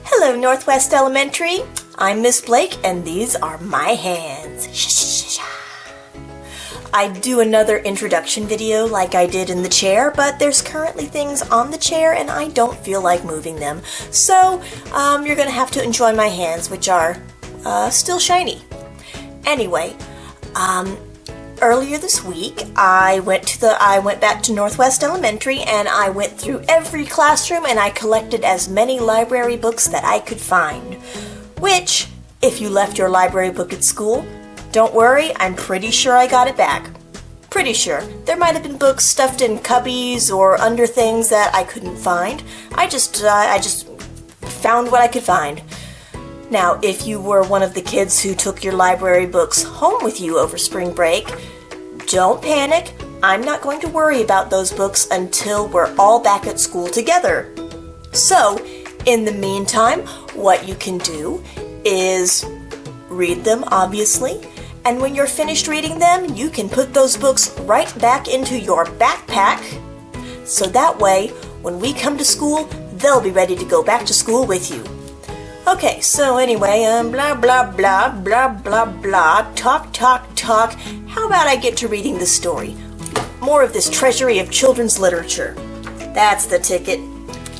Hello, Northwest Elementary. I'm Miss Blake, and these are my hands. I do another introduction video like I did in the chair, but there's currently things on the chair and I don't feel like moving them. So you're gonna have to enjoy my hands, which are still shiny. Anyway, earlier this week I went back to Northwest Elementary and I went through every classroom and I collected as many library books that I could find. Which, if you left your library book at school, don't worry, I'm pretty sure I got it back. Pretty sure. There might have been books stuffed in cubbies or under things that I couldn't find. I just found what I could find. Now, if you were one of the kids who took your library books home with you over spring break, don't panic. I'm not going to worry about those books until we're all back at school together. So, in the meantime, what you can do is read them, obviously, and when you're finished reading them, you can put those books right back into your backpack, so that way, when we come to school, they'll be ready to go back to school with you. Okay, so anyway, blah, blah, blah, blah, blah, blah, talk, talk. How about I get to reading the story? More of this treasury of children's literature. That's the ticket.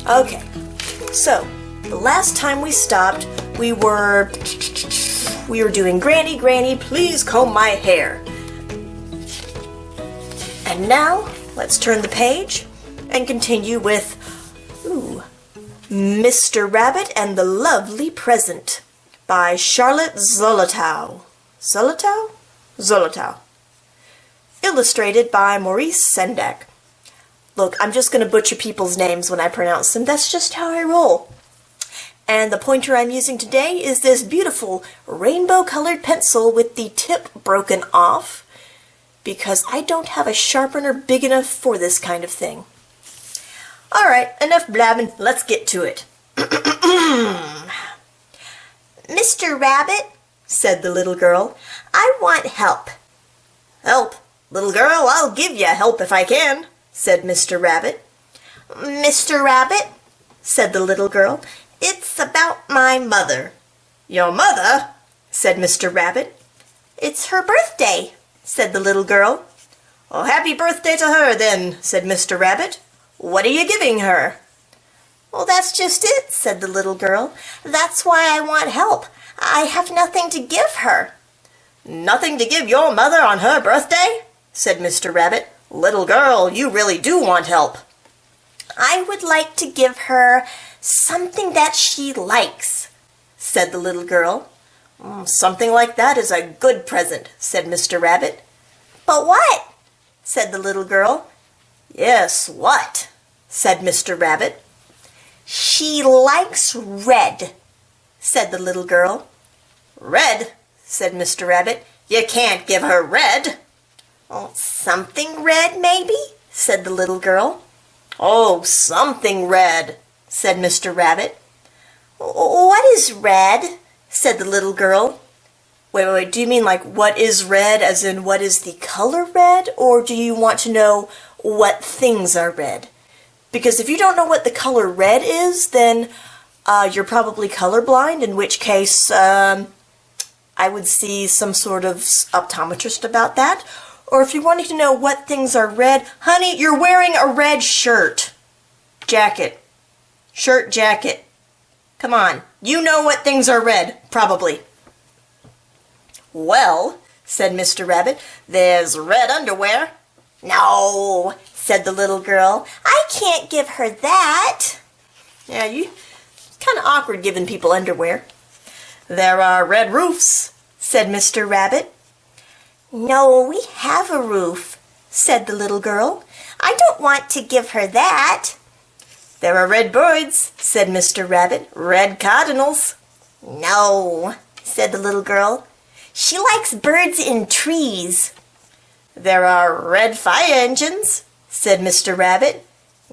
Okay, so the last time we stopped, we were doing Granny, Granny, please comb my hair. And now, let's turn the page and continue with, Mr. Rabbit and the Lovely Present by Charlotte Zolotow. Zolotow. Illustrated by Maurice Sendak. Look, I'm just going to butcher people's names when I pronounce them. That's just how I roll. And the pointer I'm using today is this beautiful rainbow-colored pencil with the tip broken off because I don't have a sharpener big enough for this kind of thing. Alright, enough blabbing, let's get to it. Mr. Rabbit, said the little girl, I want help. Help? Little girl, I'll give you help if I can, said Mr. Rabbit. Mr. Rabbit, said the little girl, it's about my mother. Your mother? Said Mr. Rabbit. It's her birthday, said the little girl. Oh, happy birthday to her then, said Mr. Rabbit. What are you giving her? Well, that's just it, said the little girl. That's why I want help. I have nothing to give her. Nothing to give your mother on her birthday? Said Mr. Rabbit. Little girl, you really do want help. I would like to give her something that she likes, said the little girl. Something like that is a good present, said Mr. Rabbit. But what? Said the little girl. Yes, what? Said Mr. Rabbit. She likes red, said the little girl. Red, said Mr. Rabbit. You can't give her red. Oh, something red, maybe, said the little girl. Oh, something red, said Mr. Rabbit. What is red? Said the little girl. Wait, do you mean like what is red as in what is the color red? Or do you want to know what things are red? Because if you don't know what the color red is, then you're probably colorblind, in which case I would see some sort of optometrist about that. Or if you're wanting to know what things are red, honey, you're wearing a red shirt. Jacket. Shirt, jacket. Come on, you know what things are red, probably. Well, said Mr. Rabbit, there's red underwear. No, said the little girl. I can't give her that. Yeah, it's kind of awkward giving people underwear. There are red roofs, said Mr. Rabbit. No, we have a roof, said the little girl. I don't want to give her that. There are red birds, said Mr. Rabbit. Red cardinals. No, said the little girl. She likes birds in trees. There are red fire engines, said Mr. Rabbit.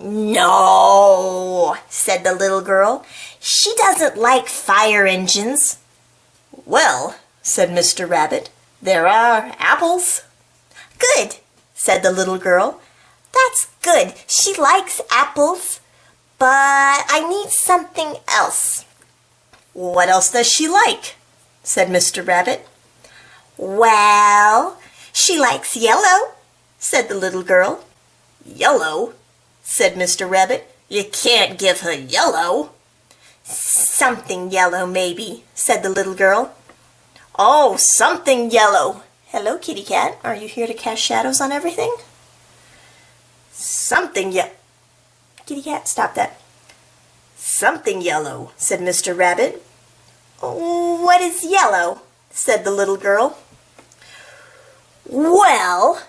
No, said the little girl. She doesn't like fire engines. Well, said Mr. Rabbit, there are apples. Good, said the little girl. That's good. She likes apples. But I need something else. What else does she like? Said Mr. Rabbit. Well, she likes yellow, said the little girl. Yellow? Said Mr. Rabbit. You can't give her yellow. Something yellow, maybe, said the little girl. Oh, something yellow. Hello, kitty cat. Are you here to cast shadows on everything? Something Kitty cat, stop that. Something yellow, said Mr. Rabbit. What is yellow? Said the little girl. Well,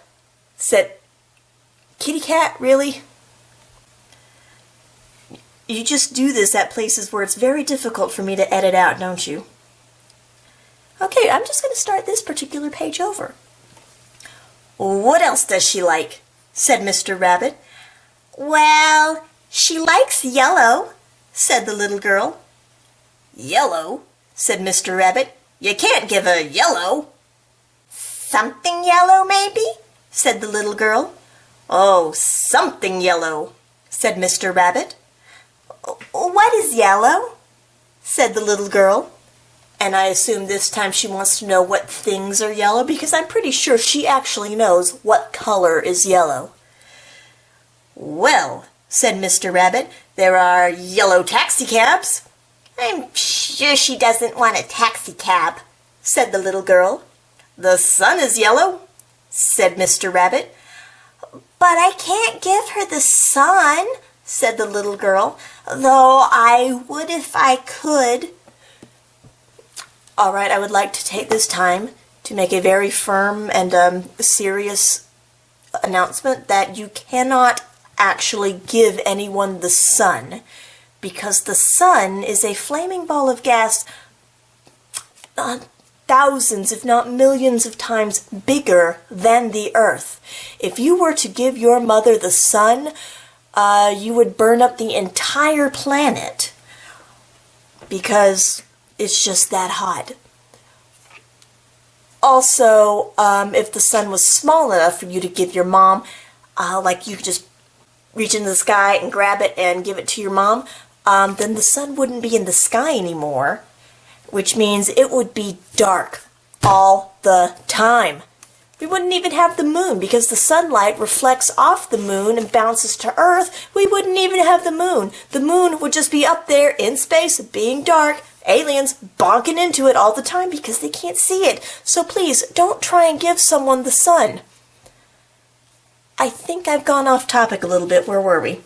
said Kitty cat, really? You just do this at places where it's very difficult for me to edit out, don't you? Okay, I'm just going to start this particular page over. What else does she like? Said Mr. Rabbit. Well, she likes yellow, said the little girl. Yellow? Said Mr. Rabbit. You can't give her yellow. Something yellow, maybe? Said the little girl. Oh, something yellow, said Mr. Rabbit. What is yellow? Said the little girl. And I assume this time she wants to know what things are yellow, because I'm pretty sure she actually knows what color is yellow. Well, said Mr. Rabbit, there are yellow taxicabs. I'm sure she doesn't want a taxicab, said the little girl. The sun is yellow, said Mr. Rabbit. But I can't give her the sun, said the little girl, though I would if I could. All right, I would like to take this time to make a very firm and serious announcement that you cannot actually give anyone the sun, because the sun is a flaming ball of gas thousands, if not millions of times bigger than the earth. If you were to give your mother the sun, you would burn up the entire planet, because it's just that hot. Also, if the sun was small enough for you to give your mom, like you could just reach into the sky and grab it and give it to your mom, then the sun wouldn't be in the sky anymore, which means it would be dark all the time. We wouldn't even have the moon, because the sunlight reflects off the moon and bounces to Earth. We wouldn't even have the moon. The moon would just be up there in space, being dark, aliens bonking into it all the time because they can't see it. So please, don't try and give someone the sun. I think I've gone off topic a little bit. Where were we?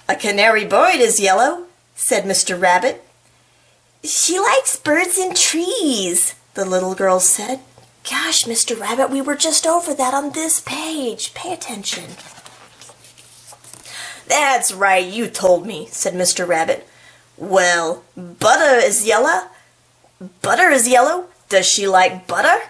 A canary bird is yellow, said Mr. Rabbit. She likes birds and trees, the little girl said. Gosh, Mr. Rabbit, we were just over that on this page. Pay attention. That's right, you told me, said Mr. Rabbit. Well, butter is yellow. Butter is yellow. Does she like butter?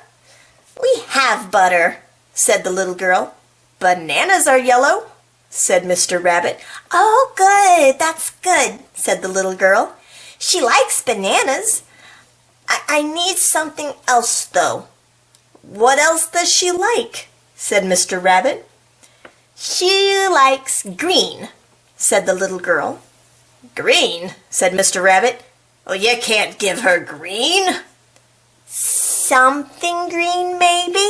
We have butter, said the little girl. Bananas are yellow, said Mr. Rabbit. Oh, good, that's good, said the little girl. She likes bananas. I need something else, though. What else does she like? Said Mr. Rabbit. She likes green, said the little girl. Green, said Mr. Rabbit. Oh, you can't give her green. Something green, maybe,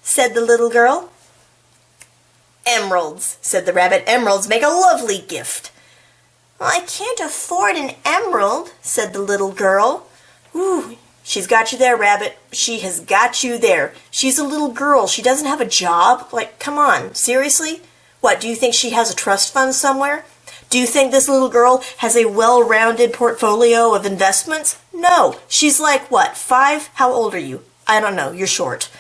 said the little girl. Emeralds, said the rabbit. Emeralds make a lovely gift. Well, I can't afford an emerald, said the little girl. Ooh, she's got you there, Rabbit. She has got you there. She's a little girl. She doesn't have a job. Like, come on, seriously? What, do you think she has a trust fund somewhere? Do you think this little girl has a well-rounded portfolio of investments? No. She's like, what, 5? How old are you? I don't know. You're short.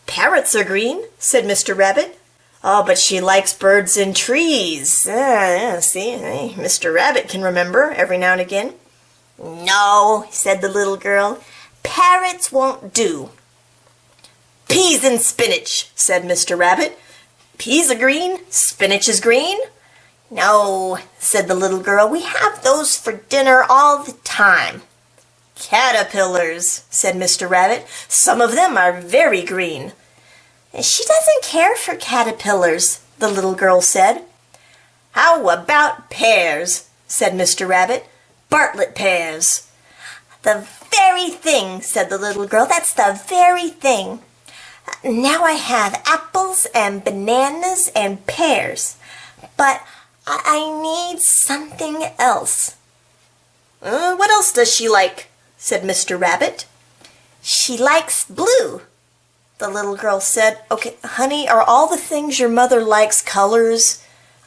Parrots are green, said Mr. Rabbit. Oh, but she likes birds and trees. See, hey, Mr. Rabbit can remember every now and again. No, said the little girl. Parrots won't do. Peas and spinach, said Mr. Rabbit. Peas are green, spinach is green. No, said the little girl. We have those for dinner all the time. Caterpillars, said Mr. Rabbit. Some of them are very green. She doesn't care for caterpillars, the little girl said. How about pears, said Mr. Rabbit. Bartlett pears. The very thing, said the little girl. That's the very thing. Now I have apples and bananas and pears, but I need something else. What else does she like? Said Mr. Rabbit. She likes blue, the little girl said. Okay, honey, are all the things your mother likes colors?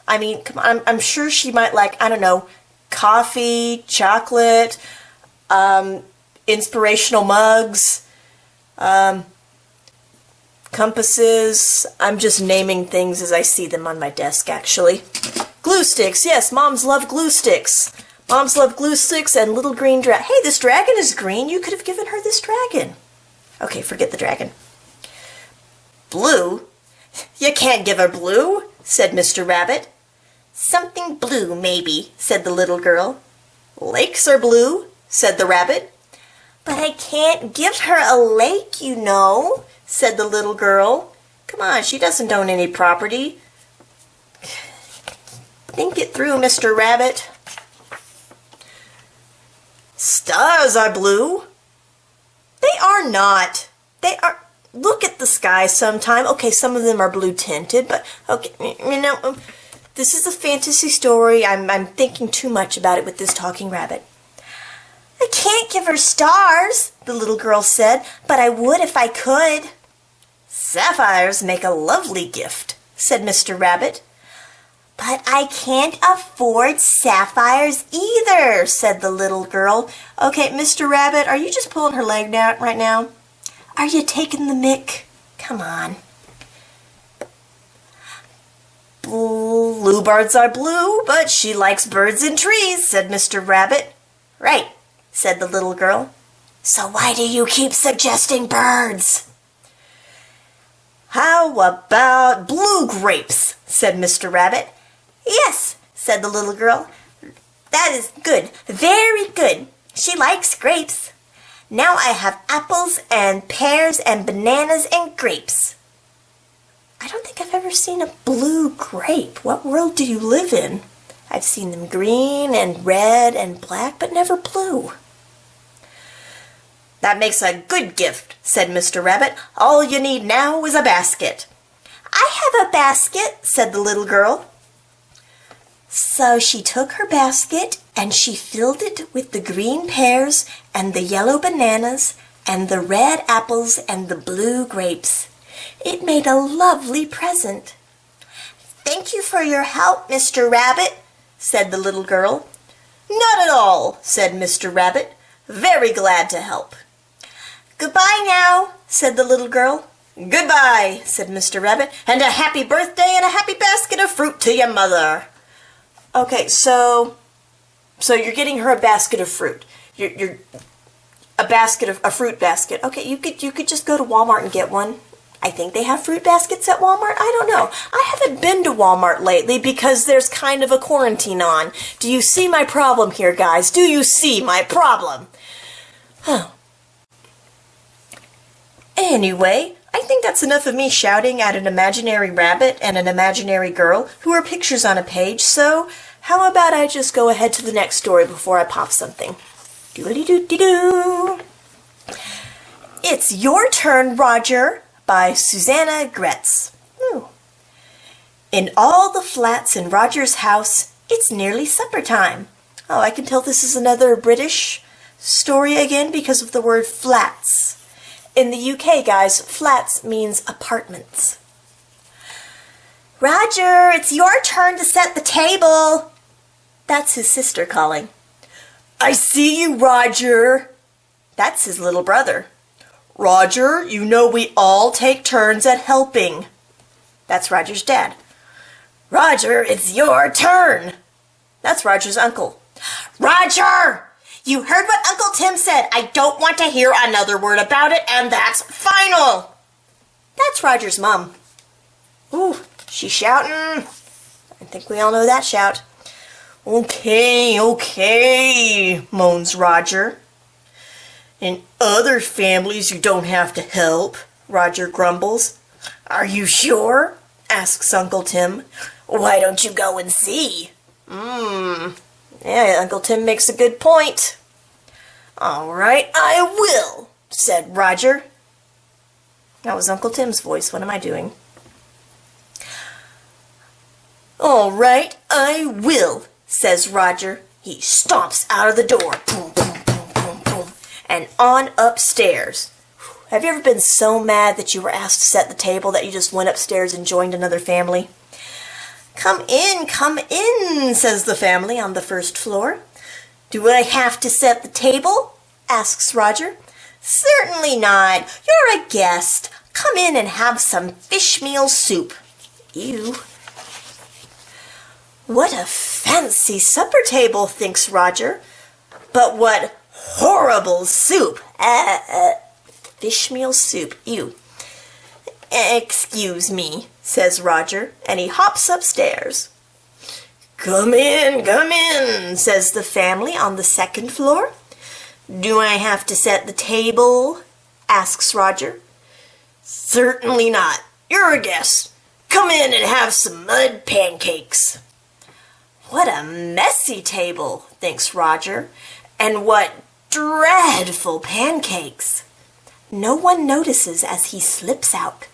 I mean, come on, I'm sure she might like, I don't know, coffee, chocolate, inspirational mugs, compasses. I'm just naming things as I see them on my desk, actually. Glue sticks, yes, moms love glue sticks. Moms love glue sticks and little green dragon. Hey, this dragon is green. You could have given her this dragon. Okay, forget the dragon. Blue? You can't give her blue, said Mr. Rabbit. Something blue, maybe, said the little girl. Lakes are blue, said the rabbit. But I can't give her a lake, you know, said the little girl. Come on, she doesn't own any property. Think it through, Mr. Rabbit. Stars are blue. They are not. They are. Look at the sky sometime. Okay, some of them are blue tinted, but okay, you know, this is a fantasy story. I'm thinking too much about it with this talking rabbit. I can't give her stars, the little girl said, but I would if I could. Sapphires make a lovely gift, said Mr. Rabbit. But I can't afford sapphires either, said the little girl. Okay, Mr. Rabbit, are you just pulling her leg out right now? Are you taking the mick? Come on. Bluebirds are blue, but she likes birds and trees, said Mr. Rabbit. Right, said the little girl. So why do you keep suggesting birds? How about blue grapes, said Mr. Rabbit. Yes, said the little girl. That is good, very good. She likes grapes. Now I have apples and pears and bananas and grapes. I don't think I've ever seen a blue grape. What world do you live in? I've seen them green and red and black, but never blue. That makes a good gift, said Mr. Rabbit. All you need now is a basket. I have a basket, said the little girl. So she took her basket and she filled it with the green pears and the yellow bananas and the red apples and the blue grapes. It made a lovely present. Thank you for your help, Mr. Rabbit, said the little girl. Not at all, said Mr. Rabbit. Very glad to help. Goodbye now, said the little girl. Goodbye, said Mr. Rabbit, and a happy birthday and a happy basket of fruit to your mother. Okay, so you're getting her a basket of fruit. You're a fruit basket. Okay, you could just go to Walmart and get one. I think they have fruit baskets at Walmart. I don't know. I haven't been to Walmart lately because there's kind of a quarantine on. Do you see my problem here, guys? Do you see my problem? Anyway, I think that's enough of me shouting at an imaginary rabbit and an imaginary girl who are pictures on a page, so how about I just go ahead to the next story before I pop something? Doodly-doo-dee-doo. It's Your Turn, Roger, by Susanna Gretz. In all the flats in Roger's house, it's nearly supper time. Oh, I can tell this is another British story again because of the word flats. In the UK, guys, flats means apartments. Roger, it's your turn to set the table. That's his sister calling. I see you, Roger. That's his little brother. Roger, you know we all take turns at helping. That's Roger's dad. Roger, it's your turn. That's Roger's uncle. Roger! You heard what Uncle Tim said. I don't want to hear another word about it, and that's final. That's Roger's mom. Ooh, she's shouting. I think we all know that shout. Okay, moans Roger. In other families, you don't have to help, Roger grumbles. Are you sure? Asks Uncle Tim. Why don't you go and see? Yeah, Uncle Tim makes a good point. All right, I will, said Roger. That was Uncle Tim's voice. What am I doing? All right, I will, says Roger. He stomps out of the door, boom, boom, boom, boom, boom, and on upstairs. Have you ever been so mad that you were asked to set the table that you just went upstairs and joined another family? Come in, says the family on the first floor. Do I have to set the table? Asks Roger. Certainly not. You're a guest. Come in and have some fish meal soup. Ew. What a fancy supper table, thinks Roger. But what horrible soup. Fish meal soup. Ew. Excuse me, says Roger, and he hops upstairs. Come in, says the family on the second floor. Do I have to set the table? Asks Roger. Certainly not. You're a guest. Come in and have some mud pancakes. What a messy table, thinks Roger, and what dreadful pancakes. No one notices as he slips out.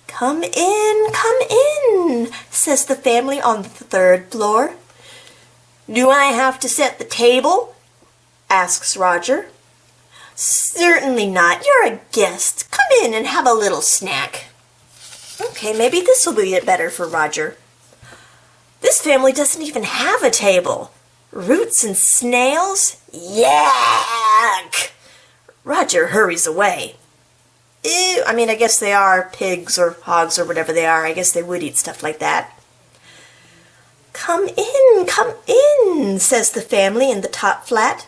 Come in, says the family on the third floor. Do I have to set the table? Asks Roger. Certainly not. You're a guest. Come in and have a little snack. Okay, maybe this will be better for Roger. This family doesn't even have a table. Roots and snails? Yuck! Roger hurries away. Ew, I guess they are pigs or hogs or whatever they are. I guess they would eat stuff like that. Come in, says the family in the top flat.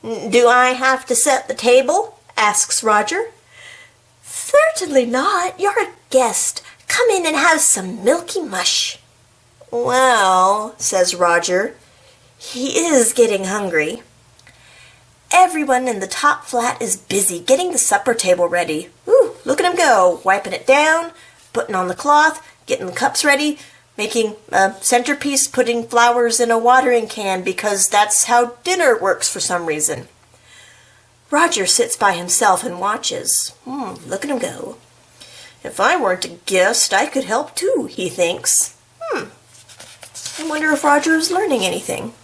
Do I have to set the table? Asks Roger. Certainly not. You're a guest. Come in and have some milky mush. Well, says Roger, he is getting hungry. Everyone in the top flat is busy getting the supper table ready. Ooh, look at him go, wiping it down, putting on the cloth, getting the cups ready, making a centerpiece, putting flowers in a watering can because that's how dinner works for some reason. Roger sits by himself and watches. Look at him go. If I weren't a guest, I could help too, he thinks. I wonder if Roger is learning anything.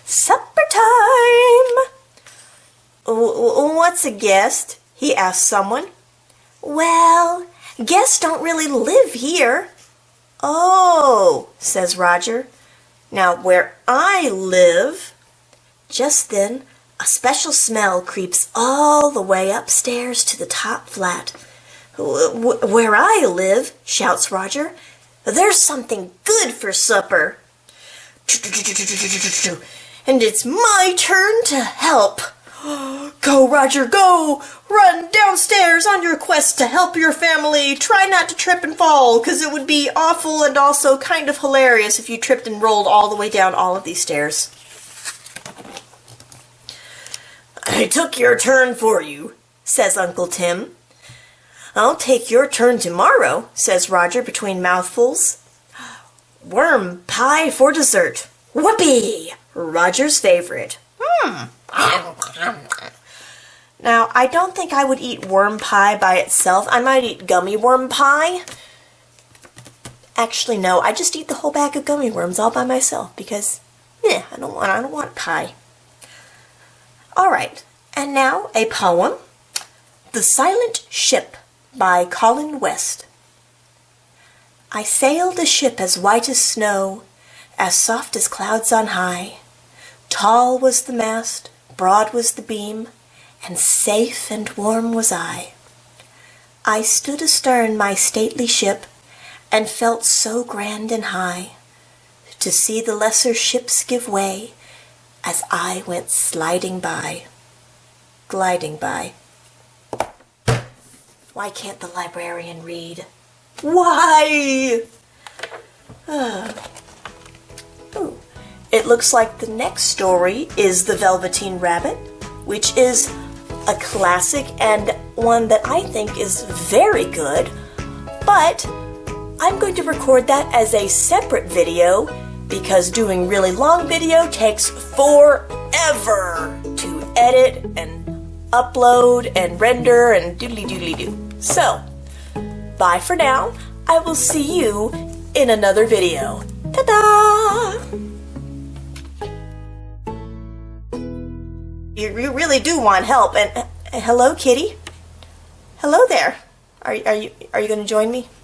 Supper time! What's a guest? He asked someone. Well, guests don't really live here. Oh, says Roger. Now where I live. Just then, a special smell creeps all the way upstairs to the top flat. Where I live, shouts Roger, there's something good for supper. And it's my turn to help. Go, Roger, go! Run downstairs on your quest to help your family. Try not to trip and fall, because it would be awful and also kind of hilarious if you tripped and rolled all the way down all of these stairs. I took your turn for you, says Uncle Tim. I'll take your turn tomorrow, says Roger between mouthfuls. Worm pie for dessert. Whoopee! Roger's favorite. Now, I don't think I would eat worm pie by itself. I might eat gummy worm pie. Actually, no, I just eat the whole bag of gummy worms all by myself because, I don't want pie. All right, and now a poem, The Silent Ship by Colin West. I sailed a ship as white as snow, as soft as clouds on high. Tall was the mast, broad was the beam, and safe and warm was I. I stood astern my stately ship, and felt so grand and high, to see the lesser ships give way, as I went sliding by, gliding by. Why can't the librarian read? Why? It looks like the next story is The Velveteen Rabbit, which is a classic and one that I think is very good, but I'm going to record that as a separate video because doing really long video takes forever to edit and upload and render and doodly-doodly-doo. So, bye for now. I will see you in another video. Ta-da! You really do want help. And hello, kitty. Hello there. Are you going to join me?